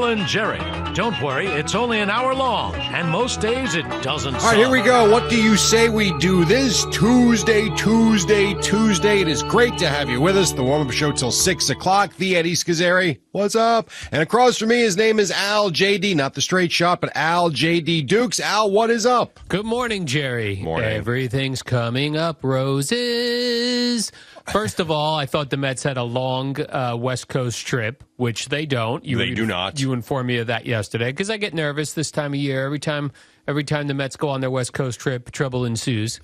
and Jerry. Don't worry, it's only an hour long, and most days it doesn't suck. All right, here we go. What do you say we do this Tuesday? It is great to have you with us. The warm-up show till 6 o'clock. The Eddie Schizzeri. What's up? And across from me, his name is Al J.D., not the straight shot, but Al J.D. Dukes. Al, what is up? Good morning, Jerry. Morning. Everything's coming up roses. First of all, I thought the Mets had a long West Coast trip, which they don't. They do not. You informed me of that yesterday because I get nervous this time of year. Every time the Mets go on their West Coast trip, trouble ensues.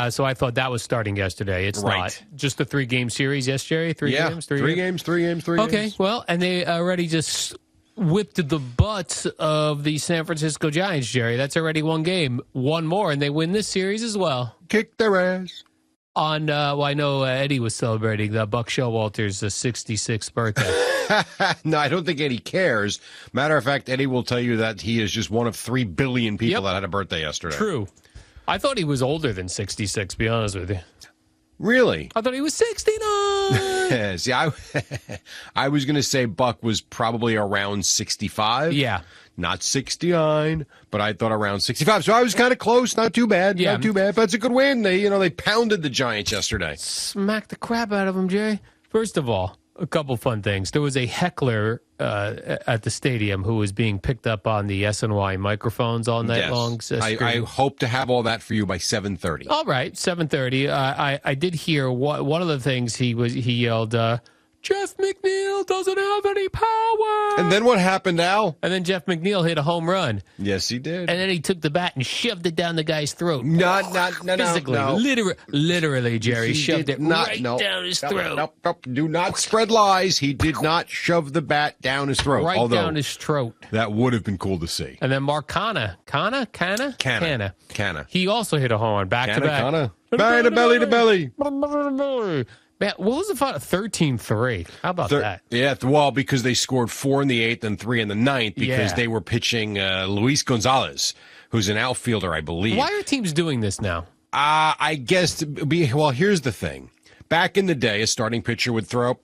So I thought that was starting yesterday. It's not. Just a 3-game series, yes, Jerry? Three games? Three games. Okay, well, and they already just whipped the butts of the San Francisco Giants, Jerry. That's already one game. One more, and they win this series as well. Kick their ass. I know Eddie was celebrating Buck Showalter's 66th birthday. No, I don't think Eddie cares. Matter of fact, Eddie will tell you that he is just one of 3 billion people that had a birthday yesterday. True. I thought he was older than 66, to be honest with you. Really? I thought he was 69. See, I was going to say Buck was probably around 65. Yeah. Not 69, but I thought around 65. So I was kind of close. Not too bad. Yeah. Not too bad. But it's a good win. They pounded the Giants yesterday. Smacked the crap out of him, Jay. First of all, a couple fun things. There was a heckler at the stadium who was being picked up on the SNY microphones all night long. I hope to have all that for you by 7:30. All right, 7:30. I did hear one of the things he yelled, Jeff McNeil doesn't have any power. And then what happened, Al? And then Jeff McNeil hit a home run. Yes, he did. And then he took the bat and shoved it down the guy's throat. No. Physically, literally, Jerry shoved it down his throat. Nope. Do not spread lies. He did not shove the bat down his throat. Down his throat. That would have been cool to see. And then Mark Canha. He also hit a home run back to back. Belly to belly. Man, what was the final? 13-3. How about that? Yeah, well, because they scored 4 in the 8th and 3 in the 9th because they were pitching Luis Gonzalez, who's an outfielder, I believe. Why are teams doing this now? I guess, here's the thing. Back in the day, a starting pitcher would throw,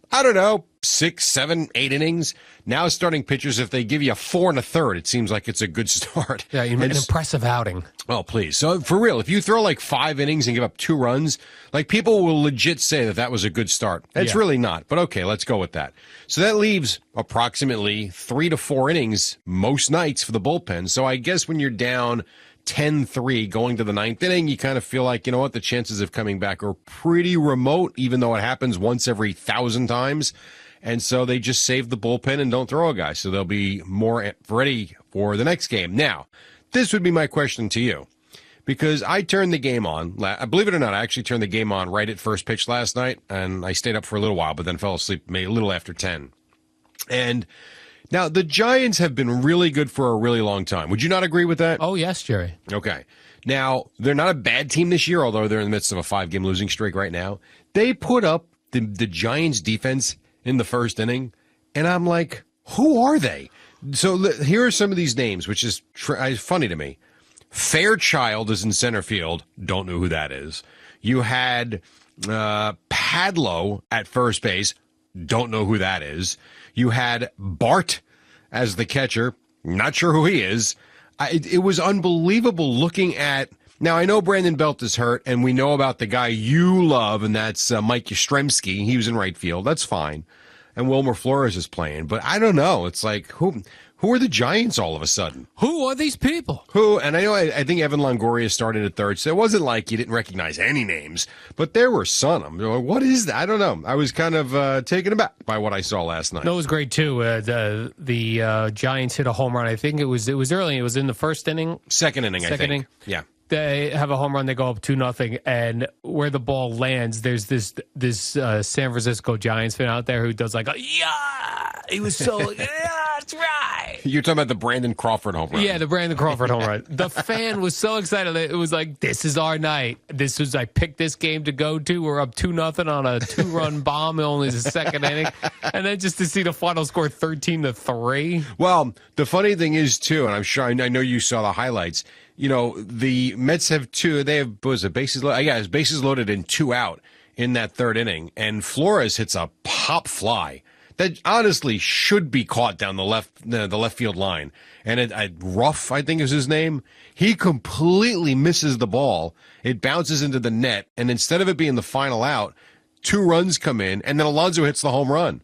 6, 7, 8 innings. Now starting pitchers, if they give you a 4 1/3, it seems like it's a good start. Yeah, an impressive outing. Oh, please. So, for real, if you throw like 5 innings and give up 2 runs, like people will legit say that was a good start. It's really not. But okay, let's go with that. So that leaves approximately 3 to 4 innings most nights for the bullpen. So I guess when you're down 10-3 going to the 9th inning, you kind of feel like, you know what, the chances of coming back are pretty remote, even though it happens once every 1,000 times. And so they just save the bullpen and don't throw a guy. So they'll be more ready for the next game. Now, this would be my question to you, because I turned the game on. Believe it or not, I actually turned the game on right at first pitch last night, and I stayed up for a little while, but then fell asleep maybe a little after 10. And now the Giants have been really good for a really long time. Would you not agree with that? Oh, yes, Jerry. Okay. Now, they're not a bad team this year, although they're in the midst of a 5-game losing streak right now. They put up the Giants defense in the first inning, and I'm like, who are they? So here are some of these names, which is funny to me. Fairchild is in center field. Don't know who that is. You had Padlo at first base. Don't know who that is. You had Bart as the catcher. Not sure who he is. It was unbelievable looking at. Now, I know Brandon Belt is hurt, and we know about the guy you love, and that's Mike Yastrzemski. He was in right field. That's fine. And Wilmer Flores is playing. But I don't know. It's like, who are the Giants all of a sudden? Who are these people? And I know, I think Evan Longoria started at third, so it wasn't like you didn't recognize any names. But there were some. What is that? I don't know. I was kind of taken aback by what I saw last night. That was great, too. The Giants hit a home run. I think it was early. It was in the first inning. Second inning, I think. Inning. Yeah. They have a home run. They go up 2-0, and where the ball lands, there's this San Francisco Giants fan out there who does like, he was so, yeah, that's right. You're talking about the Brandon Crawford home run. Yeah, the Brandon Crawford home run. The fan was so excited. It was like, this is our night. I picked this game to go to. We're up 2-0 on a 2-run bomb. Only the second inning, and then just to see the final score 13-3. Well, the funny thing is too, and I'm sure I know you saw the highlights. You know, the Mets have bases loaded? Yeah, bases loaded and 2 out in that third inning. And Flores hits a pop fly that honestly should be caught down the left field line. And Ruff, I think is his name, he completely misses the ball. It bounces into the net, and instead of it being the final out, 2 runs come in, and then Alonso hits the home run.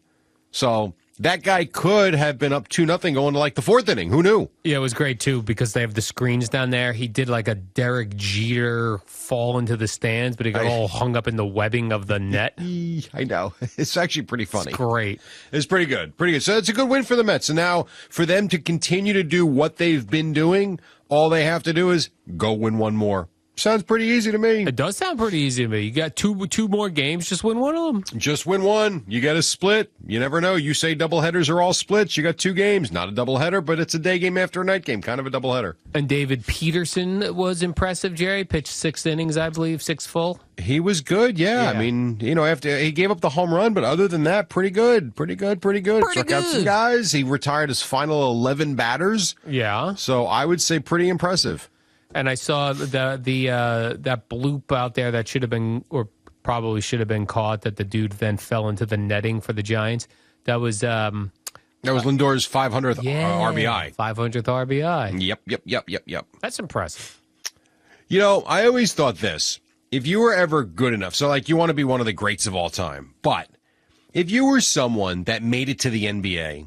So that guy could have been up 2-0 going to like the 4th inning. Who knew? Yeah, it was great too because they have the screens down there. He did like a Derek Jeter fall into the stands, but he got all hung up in the webbing of the net. I know. It's actually pretty funny. It's great. It's pretty good. Pretty good. So it's a good win for the Mets. And now for them to continue to do what they've been doing, all they have to do is go win one more. Sounds pretty easy to me. It does sound pretty easy to me. You got two more games, just win one of them. Just win one. You get a split. You never know. You say doubleheaders are all splits. You got 2 games. Not a doubleheader, but it's a day game after a night game. Kind of a doubleheader. And David Peterson was impressive, Jerry. Pitched 6 innings, I believe, 6 full. He was good, yeah. I mean, after he gave up the home run, but other than that, pretty good. Pretty good. Struck out some guys. He retired his final 11 batters. Yeah. So I would say pretty impressive. And I saw that bloop out there that should have been, or probably should have been caught, that the dude then fell into the netting for the Giants. That was Lindor's 500th RBI. 500th RBI. Yep. That's impressive. I always thought this. If you were ever good enough, so like you want to be one of the greats of all time, but if you were someone that made it to the NBA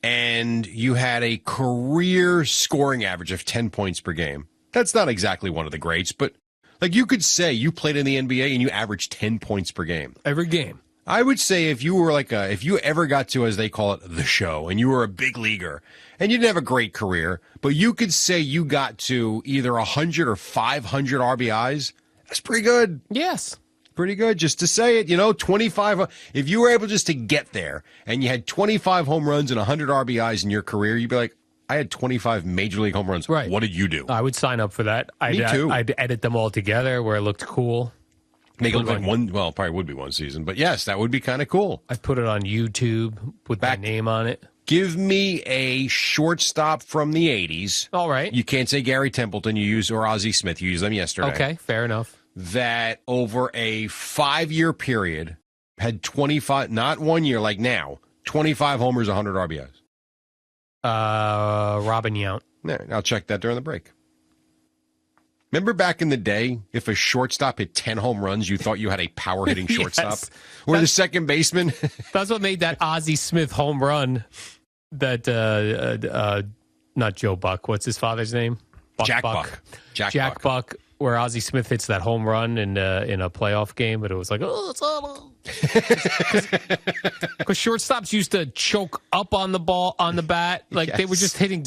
and you had a career scoring average of 10 points per game, that's not exactly one of the greats, but like you could say you played in the NBA and you averaged 10 points per game. Every game. I would say if you were if you ever got to, as they call it, the show, and you were a big leaguer, and you didn't have a great career, but you could say you got to either 100 or 500 RBIs, that's pretty good. Yes. Pretty good. Just to say it, 25. If you were able just to get there and you had 25 home runs and 100 RBIs in your career, you'd be like, I had 25 major league home runs. Right. What did you do? I would sign up for that. Me too. I'd edit them all together where it looked cool. Make it look like one, well, probably would be one season, but yes, that would be kind of cool. I'd put it on YouTube with my name on it. Give me a shortstop from the 80s. All right. You can't say Gary Templeton, or Ozzie Smith. You used them yesterday. Okay, fair enough. That over a 5-year period had 25, not 1 year like now, 25 homers, 100 RBIs. Robin Yount. Yeah, I'll check that during the break. Remember back in the day, if a shortstop hit 10 home runs, you thought you had a power hitting shortstop? Yes. Or the second baseman? That's what made that Ozzie Smith home run that, not Joe Buck. What's his father's name? Jack Buck. Jack Buck, where Ozzie Smith hits that home run in a playoff game, but it was like, it's all because shortstops used to choke up on the ball, on the bat. Like they were just hitting,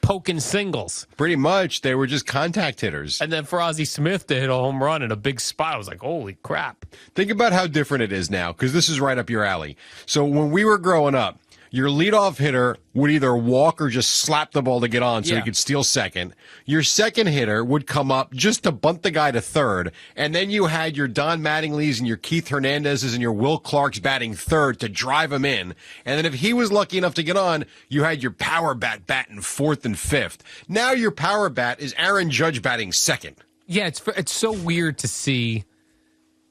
poking singles. Pretty much. They were just contact hitters. And then for Ozzie Smith to hit a home run in a big spot, I was like, holy crap. Think about how different it is now, because this is right up your alley. So when we were growing up, your leadoff hitter would either walk or just slap the ball to get on so he could steal second. Your second hitter would come up just to bunt the guy to third. And then you had your Don Mattingly's and your Keith Hernandez's and your Will Clark's batting third to drive him in. And then if he was lucky enough to get on, you had your power bat batting fourth and fifth. Now your power bat is Aaron Judge batting second. Yeah, it's so weird to see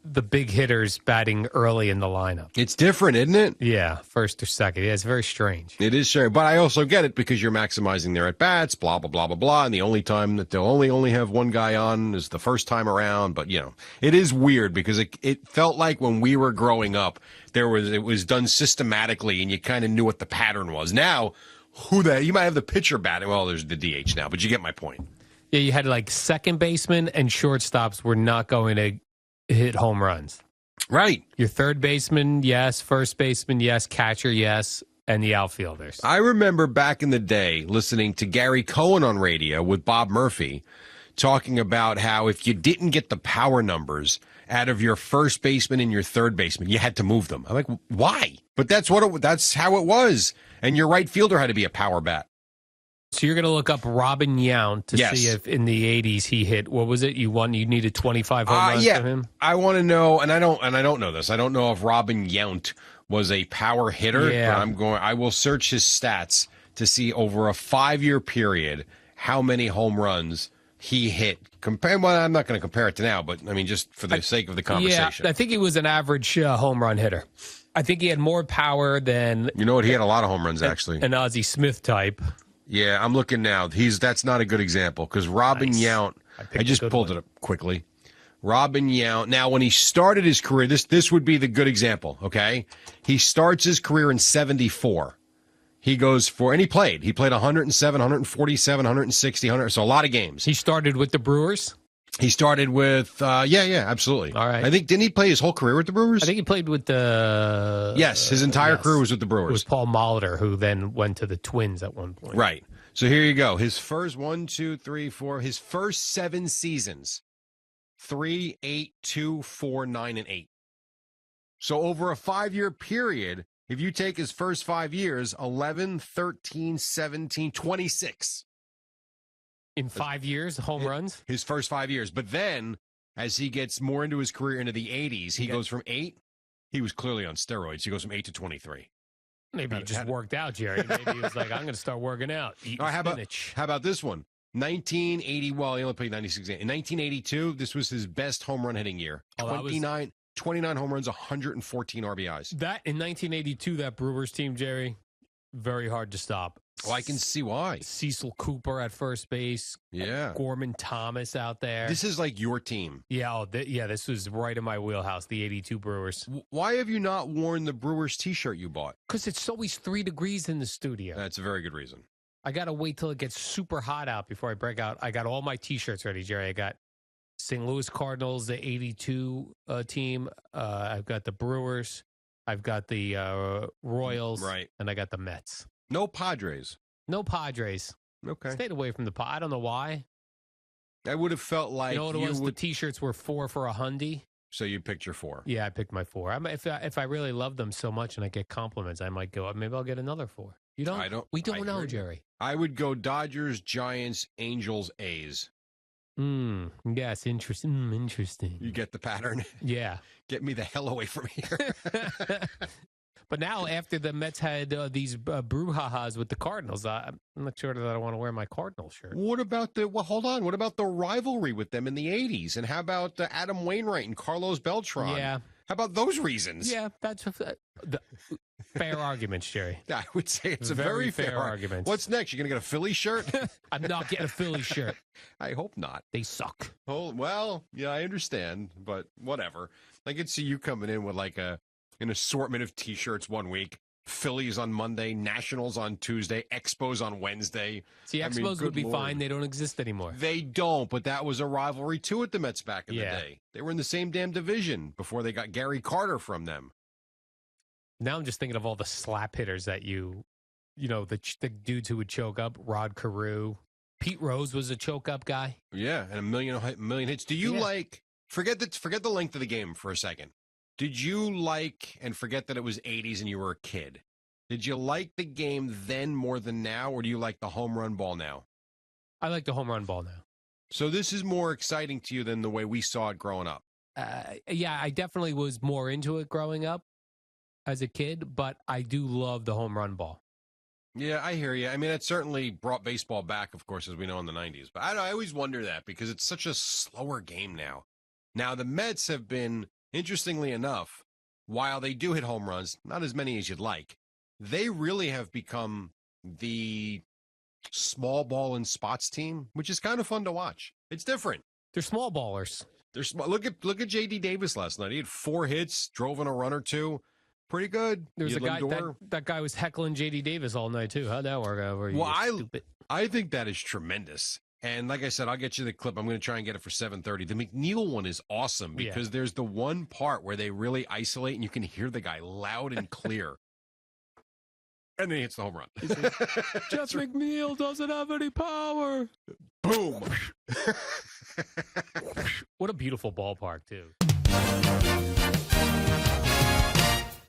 the big hitters batting early in the lineup. It's different, isn't it? Yeah, first or second. Yeah, it's very strange. It is strange, but I also get it because you're maximizing their at-bats, blah, blah, blah, blah, blah, and the only time that they'll only have one guy on is the first time around, but, it is weird because it felt like when we were growing up, it was done systematically, and you kind of knew what the pattern was. Now, you might have the pitcher batting, well, there's the DH now, but you get my point. Yeah, you had like second baseman and shortstops were not going to hit home runs. Right. Your third baseman, yes. First baseman, yes. Catcher, yes. And the outfielders. I remember back in the day listening to Gary Cohen on radio with Bob Murphy talking about how if you didn't get the power numbers out of your first baseman and your third baseman, you had to move them. I'm like, why? But that's how it was. And your right fielder had to be a power bat. So you're going to look up Robin Yount to see if in the 80s he hit, what was it? You needed 25 home runs from him? I want to know, and I don't know this. I don't know if Robin Yount was a power hitter, but I will search his stats to see over a 5-year period how many home runs he hit. Well, I'm not going to compare it to now, but I mean, just for the sake of the conversation. Yeah, I think he was an average home run hitter. I think he had more power than... You know what? He had a lot of home runs, actually. An Ozzie Smith type. Yeah, I'm looking now. That's not a good example because Robin Yount, I just pulled it up quickly. Robin Yount. Now, when he started his career, this would be the good example, okay? He starts his career in 74. He goes for, and he played 107, 147, 160, 100, so a lot of games. He started with the Brewers? He started with, yeah, absolutely. All right. I think, didn't he play his whole career with the Brewers? I think he played with the... Yes, his entire career was with the Brewers. It was Paul Molitor, who then went to the Twins at one point. Right. So here you go. His first his first 7 seasons, 3, 8, 2, 4, 9, and 8. So over a 5-year period, if you take his first 5 years, 11, 13, 17, 26. In 5 years, home runs? His first 5 years. But then, as he gets more into his career into the 80s, he goes from 8. He was clearly on steroids. He goes from 8 to 23. Maybe he just worked out, Jerry. Maybe he was like, I'm going to start working out. All right, how about this one? 1980, well, he only played 96 games. In 1982, this was his best home run hitting year. 29 home runs, 114 RBIs. That, in 1982, that Brewers team, Jerry, very hard to stop. Oh, I can see why. Cecil Cooper at first base. Yeah. Gorman Thomas out there. This is like your team. Yeah, this was right in my wheelhouse, the 82 Brewers. Why have you not worn the Brewers t-shirt you bought? Because it's always 3 degrees in the studio. That's a very good reason. I got to wait till it gets super hot out before I break out. I got all my t-shirts ready, Jerry. I got St. Louis Cardinals, the 82 team. I've got the Brewers. I've got the Royals. Right. And I got the Mets. No Padres. No Padres. Okay. Stayed away from the I don't know why. I would have felt like you know what it was? The T-shirts were 4 for $100. So you picked your 4. Yeah, I picked my 4. If I really love them so much and I get compliments, I might go. Maybe I'll get another 4. You don't? We don't know, Jerry. I would go Dodgers, Giants, Angels, A's. Yes, interesting. Interesting. You get the pattern? Yeah. Get me the hell away from here. But now, after the Mets had these brouhahas with the Cardinals, I'm not sure that I want to wear my Cardinal shirt. What about hold on. What about the rivalry with them in the 80s? And how about Adam Wainwright and Carlos Beltran? Yeah. How about those reasons? Yeah, that's the fair arguments, Jerry. I would say it's a very fair argument. What's next? You're going to get a Philly shirt? I'm not getting a Philly shirt. I hope not. They suck. Oh, well, yeah, I understand, but whatever. I could see you coming in with like an assortment of T-shirts one week. Phillies on Monday, Nationals on Tuesday, Expos on Wednesday. See, Expos would be fine. They don't exist anymore. They don't, but that was a rivalry too at the Mets back in the day. They were in the same damn division before they got Gary Carter from them. Now I'm just thinking of all the slap hitters that the dudes who would choke up. Rod Carew, Pete Rose was a choke up guy. Yeah, and a million hits. Do you forget the length of the game for a second? Did you like, and forget that it was 80s and you were a kid, did you like the game then more than now, or do you like the home run ball now? I like the home run ball now. So this is more exciting to you than the way we saw it growing up? Yeah, I definitely was more into it growing up as a kid, but I do love the home run ball. Yeah, I hear you. I mean, it certainly brought baseball back, of course, as we know in the 90s. But I always wonder that because it's such a slower game now. Now, the Mets have been... Interestingly enough, while they do hit home runs, not as many as you'd like, they really have become the small ball and spots team, which is kind of fun to watch. It's different. They're small ballers. They're small. Look at J.D. Davis last night. He had 4 hits, drove in a run or 2. Pretty good. There was a guy that guy was heckling J.D. Davis all night too. How'd that work out? Well, I think that is tremendous. And like I said, I'll get you the clip. I'm going to try and get it for 7:30. The McNeil one is awesome because there's the one part where they really isolate and you can hear the guy loud and clear. And then he hits the home run. Jeff McNeil doesn't have any power. Boom. What a beautiful ballpark, too.